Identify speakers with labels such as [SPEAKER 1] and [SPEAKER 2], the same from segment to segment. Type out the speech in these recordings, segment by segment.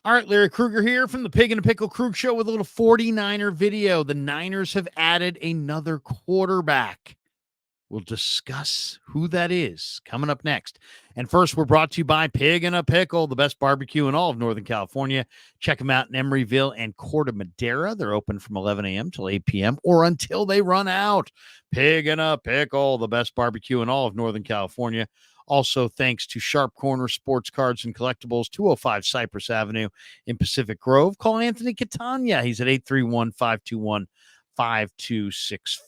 [SPEAKER 1] All right, Larry Krueger here from the Pig and a Pickle Krug Show with a little 49er video. The Niners have added another quarterback. We'll discuss who that is coming up next. And first, we're brought to you by Pig and a Pickle, the best barbecue in all of Northern California. Check them out in Emeryville and Corte Madera. They're open from 11 a.m. till 8 p.m. or until they run out. Pig and a Pickle, the best barbecue in all of Northern California. Also, thanks to Sharp Corner Sports Cards and Collectibles, 205 Cypress Avenue in Pacific Grove. Call Anthony Catania. He's at 831-521-5264.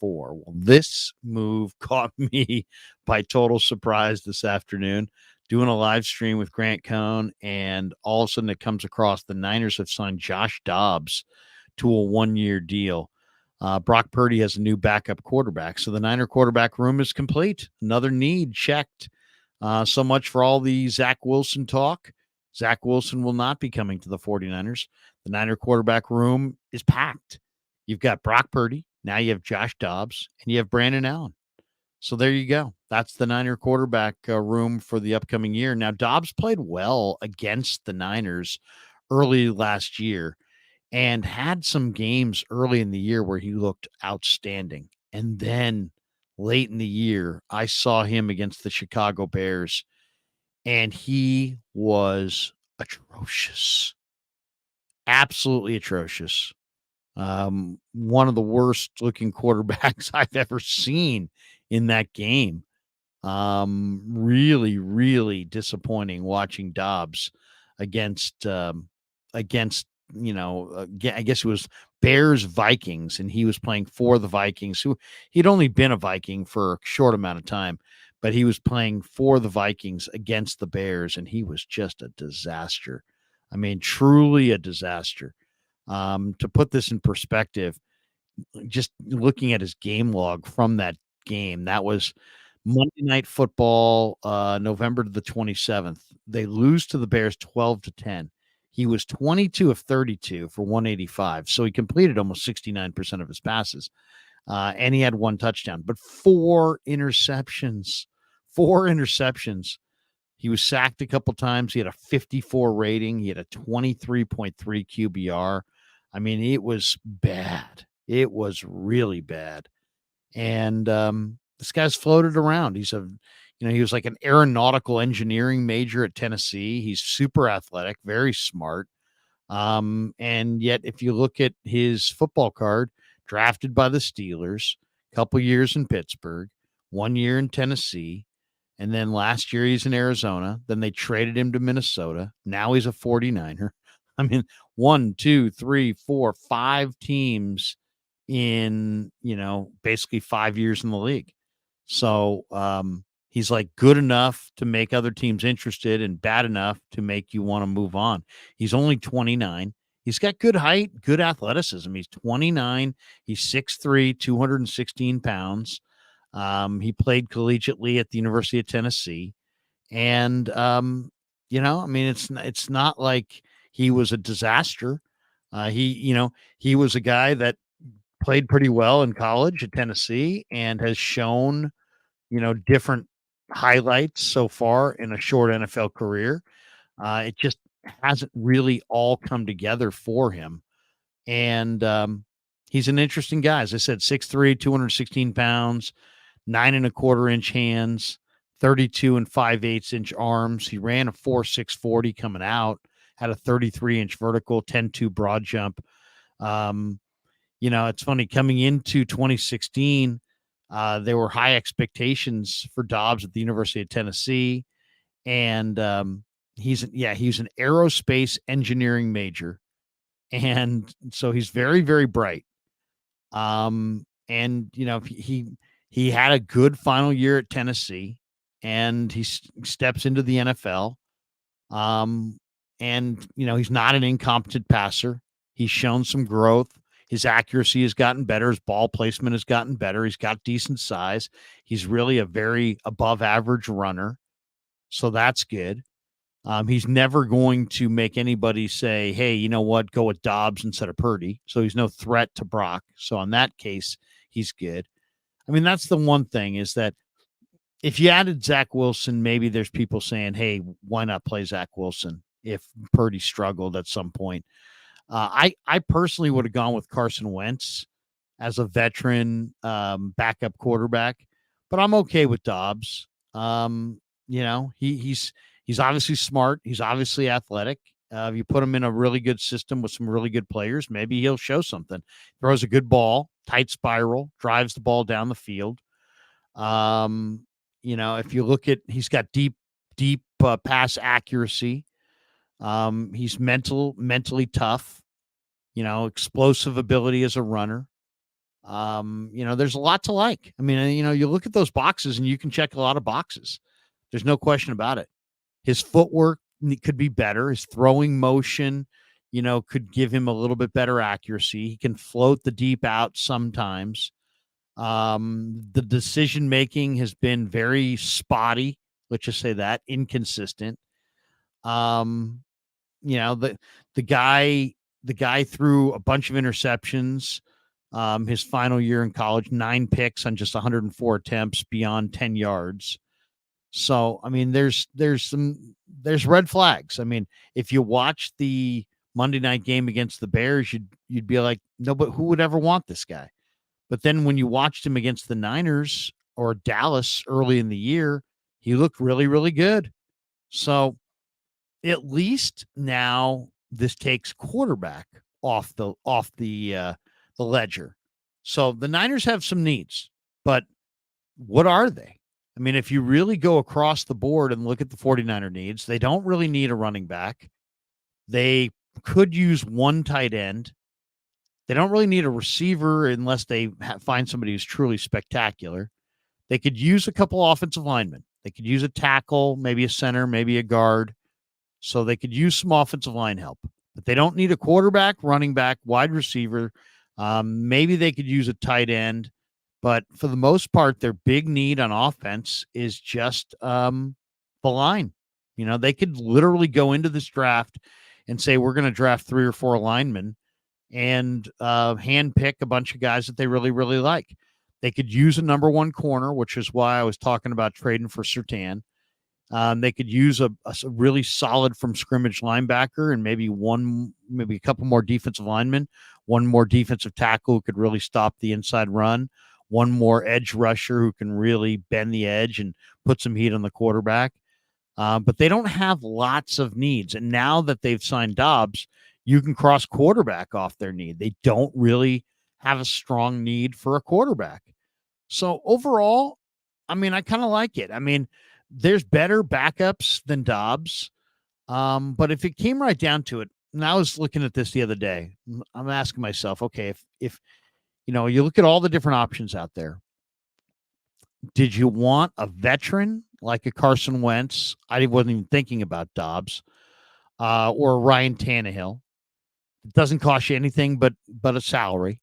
[SPEAKER 1] Well, this move caught me by total surprise this afternoon. Doing a live stream with Grant Cohn, and all of a sudden it comes across the Niners have signed Josh Dobbs to a one-year deal. Brock Purdy has a new backup quarterback, so the Niner quarterback room is complete. Another need checked. So much for all the Zach Wilson talk. Zach Wilson will not be coming to the 49ers. The Niner quarterback room is packed. You've got Brock Purdy. Now you have Josh Dobbs, and you have Brandon Allen. So there you go. That's the Niner quarterback room for the upcoming year. Now, Dobbs played well against the Niners early last year and had some games early in the year where he looked outstanding. And then late in the year, I saw him against the Chicago Bears, and he was atrocious. Absolutely atrocious. One of the worst looking quarterbacks I've ever seen in that game. Really, really disappointing watching Dobbs against, I guess it was Bears Vikings, and he was playing for the Vikings, who he'd only been a Viking for a short amount of time, but he was playing for the Vikings against the Bears, and he was just a disaster. I mean, truly a disaster. To put this in perspective, just looking at his game log from that game, that was Monday Night Football, November the 27th. They lose to the Bears 12-10. He was 22 of 32 for 185, so he completed almost 69% of his passes, and he had one touchdown, but four interceptions. He was sacked a couple times. He had a 54 rating. He had a 23.3 QBR. I mean, it was bad. It was really bad. And this guy's floated around. He was like an aeronautical engineering major at Tennessee. He's super athletic, very smart. And yet, if you look at his football card, drafted by the Steelers, a couple years in Pittsburgh, 1 year in Tennessee, and then last year he's in Arizona. Then they traded him to Minnesota. Now he's a 49er. I mean, 1, 2, 3, 4, 5 teams in, basically 5 years in the league. So he's like good enough to make other teams interested and bad enough to make you want to move on. He's only 29. He's got good height, good athleticism. He's 29. He's 6'3", 216 pounds. He played collegiately at the University of Tennessee. And, it's not like he was a disaster. He was a guy that played pretty well in college at Tennessee and has shown, different highlights so far in a short NFL career. It just hasn't really all come together for him. And he's an interesting guy. As I said, 6'3", 216 pounds, 9.25-inch hands, 32 5/8 inch arms. He ran a 4.6 40 coming out, had a 33-inch vertical, 10.2 broad jump. It's funny, coming into 2016, there were high expectations for Dobbs at the University of Tennessee. And he's an aerospace engineering major. And so he's very, very bright. He had a good final year at Tennessee, and he steps into the NFL. He's not an incompetent passer. He's shown some growth. His accuracy has gotten better. His ball placement has gotten better. He's got decent size. He's really a very above average runner. So that's good. He's never going to make anybody say, hey, you know what, go with Dobbs instead of Purdy. So he's no threat to Brock. So in that case, he's good. I mean, that's the one thing, is that if you added Zach Wilson, maybe there's people saying, hey, why not play Zach Wilson? if Purdy struggled at some point. I personally would have gone with Carson Wentz as a veteran backup quarterback, but I'm okay with Dobbs. He's obviously smart. He's obviously athletic. If you put him in a really good system with some really good players, maybe he'll show something. Throws a good ball, tight spiral, drives the ball down the field. If you look at, he's got deep pass accuracy. He's mentally tough. Explosive ability as a runner. There's a lot to like. I mean, you look at those boxes and you can check a lot of boxes. There's no question about it. His footwork could be better. His throwing motion, could give him a little bit better accuracy. He can float the deep out sometimes. The decision making has been very spotty. Let's just say that, inconsistent. Um, the guy threw a bunch of interceptions. His final year in college, 9 picks on just 104 attempts beyond 10 yards. So, I mean, there's red flags. I mean, if you watch the Monday night game against the Bears, you'd be like, no, but who would ever want this guy? But then when you watched him against the Niners or Dallas early in the year, he looked really, really good. So at least now this takes quarterback off the ledger. So the Niners have some needs, but what are they? I mean, if you really go across the board and look at the 49er needs, they don't really need a running back. They could use one tight end. They don't really need a receiver unless they find somebody who's truly spectacular. They could use a couple offensive linemen. They could use a tackle, maybe a center, maybe a guard. So they could use some offensive line help. But they don't need a quarterback, running back, wide receiver. Maybe they could use a tight end. But for the most part, their big need on offense is just the line. They could literally go into this draft and say, we're going to draft 3 or 4 linemen and handpick a bunch of guys that they really, really like. They could use a number 1 corner, which is why I was talking about trading for Surtain. They could use a really solid from scrimmage linebacker and maybe a couple more defensive linemen, one more defensive tackle who could really stop the inside run, one more edge rusher who can really bend the edge and put some heat on the quarterback. But they don't have lots of needs. And now that they've signed Dobbs, you can cross quarterback off their need. They don't really have a strong need for a quarterback. So overall, I mean, I kind of like it. I mean, there's better backups than Dobbs. But if it came right down to it, and I was looking at this the other day, I'm asking myself, okay, if you look at all the different options out there, did you want a veteran like a Carson Wentz? I wasn't even thinking about Dobbs, or Ryan Tannehill. It doesn't cost you anything but a salary.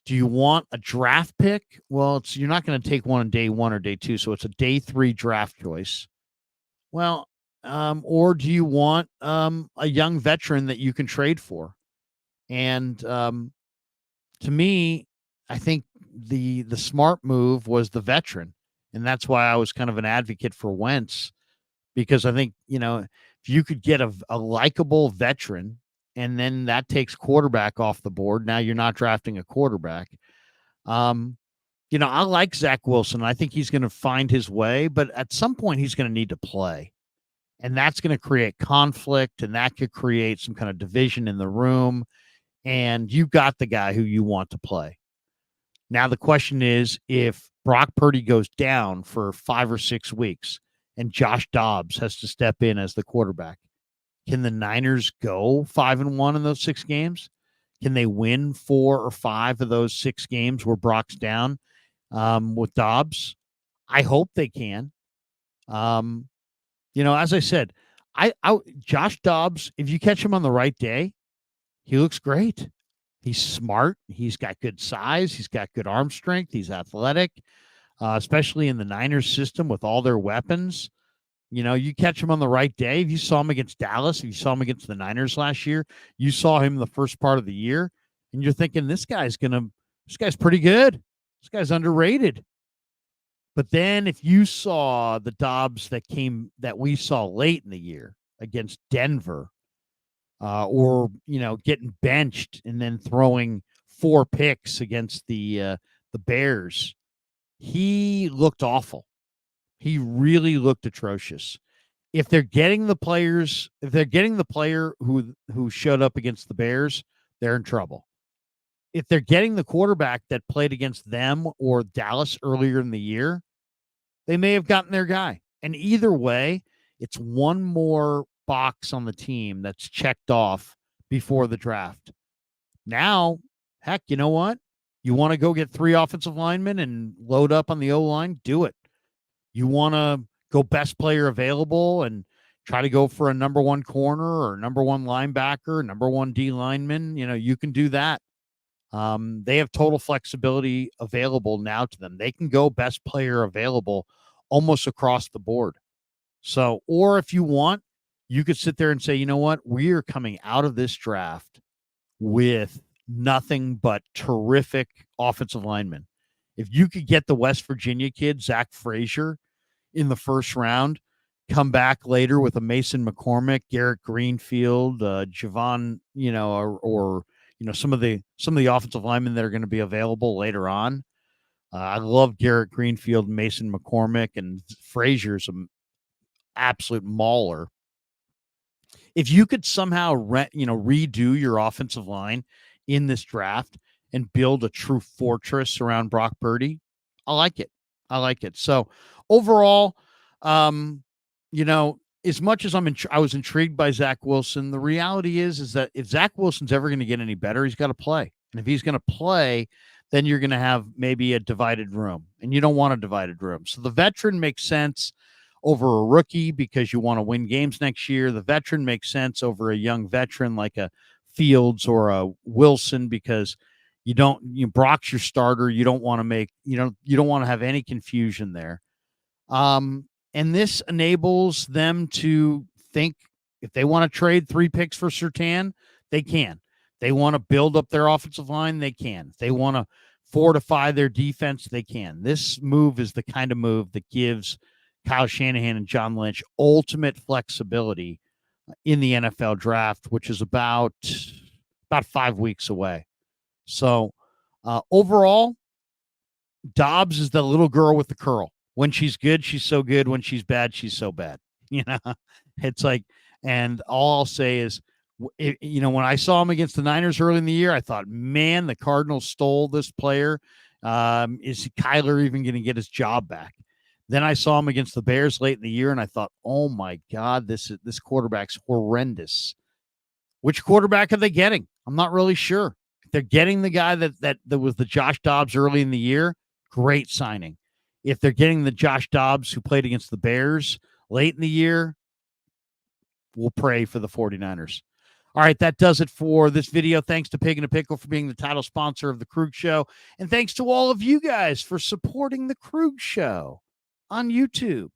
[SPEAKER 1] Do you want a draft pick? Well, you're not going to take one on day 1 or day 2, so it's a day 3 draft choice. Well, or do you want a young veteran that you can trade for? And to me, I think the smart move was the veteran, and that's why I was kind of an advocate for Wentz, because I think if you could get a likable veteran, and then that takes quarterback off the board. Now you're not drafting a quarterback. I like Zach Wilson. I think he's going to find his way, but at some point he's going to need to play. And that's going to create conflict, and that could create some kind of division in the room. And you've got the guy who you want to play. Now, the question is, if Brock Purdy goes down for 5 or 6 weeks and Josh Dobbs has to step in as the quarterback, can the Niners go 5-1 in those 6 games? Can they win 4 or 5 of those 6 games where Brock's down with Dobbs? I hope they can. As I said, Josh Dobbs, if you catch him on the right day, he looks great. He's smart. He's got good size. He's got good arm strength. He's athletic, especially in the Niners system with all their weapons. You catch him on the right day. If you saw him against Dallas, if you saw him against the Niners last year, you saw him the first part of the year, and you're thinking, this guy's pretty good. This guy's underrated. But then if you saw the Dobbs that we saw late in the year, against Denver, or getting benched and then throwing 4 picks against the Bears. He looked awful. He really looked atrocious. If they're getting the players, if they're getting the player who showed up against the Bears, they're in trouble. If they're getting the quarterback that played against them or Dallas earlier in the year, they may have gotten their guy. And either way, it's one more box on the team that's checked off before the draft. Now, heck, you know what? You want to go get 3 offensive linemen and load up on the O-line? Do it. You want to go best player available and try to go for a number 1 corner or number 1 linebacker, number 1 D lineman, you can do that. They have total flexibility available now to them. They can go best player available almost across the board. So, or if you want, you could sit there and say, you know what? We are coming out of this draft with nothing but terrific offensive linemen. If you could get the West Virginia kid, Zach Frazier, in the first round, come back later with a Mason McCormick, Garrett Greenfield, Javon, or some of the offensive linemen that are going to be available later on. I love Garrett Greenfield, Mason McCormick, and Frazier's an absolute mauler. If you could somehow redo your offensive line in this draft and build a true fortress around Brock Purdy, I like it. So overall, as much as I was intrigued by Zach Wilson, the reality is that if Zach Wilson's ever going to get any better, he's got to play. And if he's going to play, then you're going to have maybe a divided room, and you don't want a divided room. So the veteran makes sense over a rookie because you want to win games next year. The veteran makes sense over a young veteran like a Fields or a Wilson because Brock's your starter. You don't want to have any confusion there. And this enables them to think if they want to trade 3 picks for Surtain, they can. They want to build up their offensive line, they can. If they want to fortify their defense, they can. This move is the kind of move that gives Kyle Shanahan and John Lynch ultimate flexibility in the NFL draft, which is about 5 weeks away. So overall, Dobbs is the little girl with the curl. When she's good, she's so good. When she's bad, she's so bad. It's like, and all I'll say is, when I saw him against the Niners early in the year, I thought, man, the Cardinals stole this player. Is Kyler even going to get his job back? Then I saw him against the Bears late in the year, and I thought, oh my God, this quarterback's horrendous. Which quarterback are they getting? I'm not really sure. If they're getting the guy that was the Josh Dobbs early in the year, great signing. If they're getting the Josh Dobbs who played against the Bears late in the year, we'll pray for the 49ers. All right, that does it for this video. Thanks to Pig and a Pickle for being the title sponsor of the Krug Show. And thanks to all of you guys for supporting the Krug Show on YouTube.